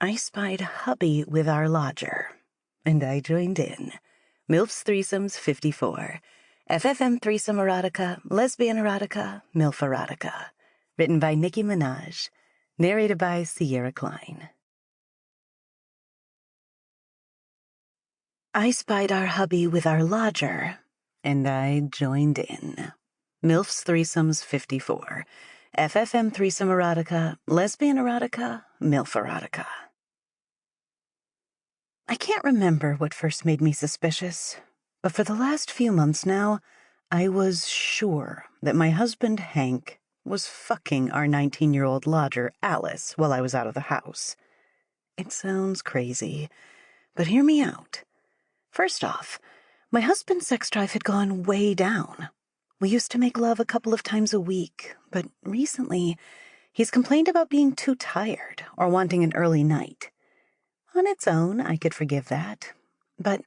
I spied hubby with our lodger, and I joined in. MILF's Threesomes 54. FFM Threesome Erotica Lesbian Erotica, MILF Erotica. Written by Nicki Menage. Narrated by Kline. I spied our hubby with our lodger, and I joined in. MILF's Threesomes 54. FFM Threesome Erotica, Lesbian Erotica, MILF Erotica. I can't remember what first made me suspicious, but for the last few months now, I was sure that my husband, Hank, was fucking our 19-year-old lodger, Alice, while I was out of the house. It sounds crazy, but hear me out. First off, my husband's sex drive had gone way down. We used to make love a couple of times a week, but recently, he's complained about being too tired or wanting an early night. On its own, I could forgive that. But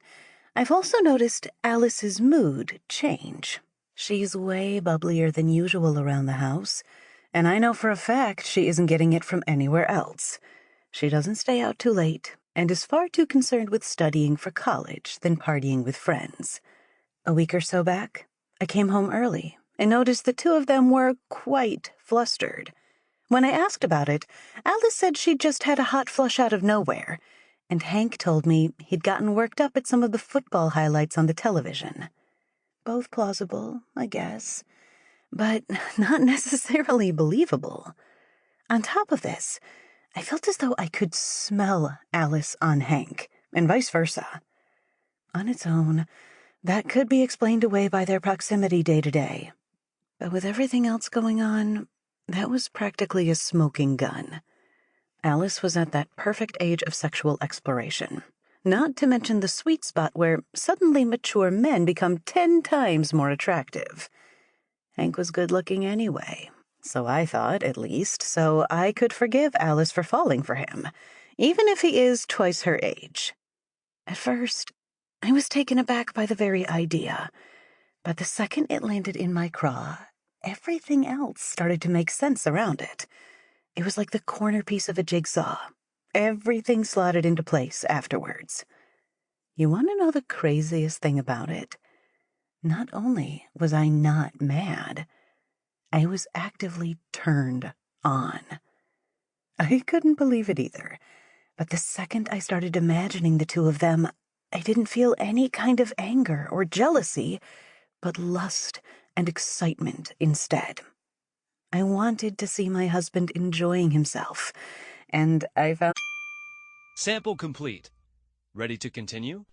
I've also noticed Alice's mood change. She's way bubblier than usual around the house, and I know for a fact she isn't getting it from anywhere else. She doesn't stay out too late, and is far too concerned with studying for college than partying with friends. A week or so back, I came home early and noticed the two of them were quite flustered. When I asked about it, Alice said she'd just had a hot flush out of nowhere, and Hank told me he'd gotten worked up at some of the football highlights on the television. Both plausible, I guess, but not necessarily believable. On top of this, I felt as though I could smell Alice on Hank, and vice versa. On its own, that could be explained away by their proximity day to day. But with everything else going on, that was practically a smoking gun. Alice was at that perfect age of sexual exploration, not to mention the sweet spot where suddenly mature men become 10 times more attractive. Hank was good-looking anyway, so I thought, at least, so I could forgive Alice for falling for him, even if he is twice her age. At first, I was taken aback by the very idea, but the second it landed in my craw, everything else started to make sense around it. It was like the corner piece of a jigsaw. Everything slotted into place afterwards. You want to know the craziest thing about it? Not only was I not mad, I was actively turned on. I couldn't believe it either, but the second I started imagining the two of them, I didn't feel any kind of anger or jealousy, but lust and excitement instead. I wanted to see my husband enjoying himself, and I found... Sample complete. Ready to continue?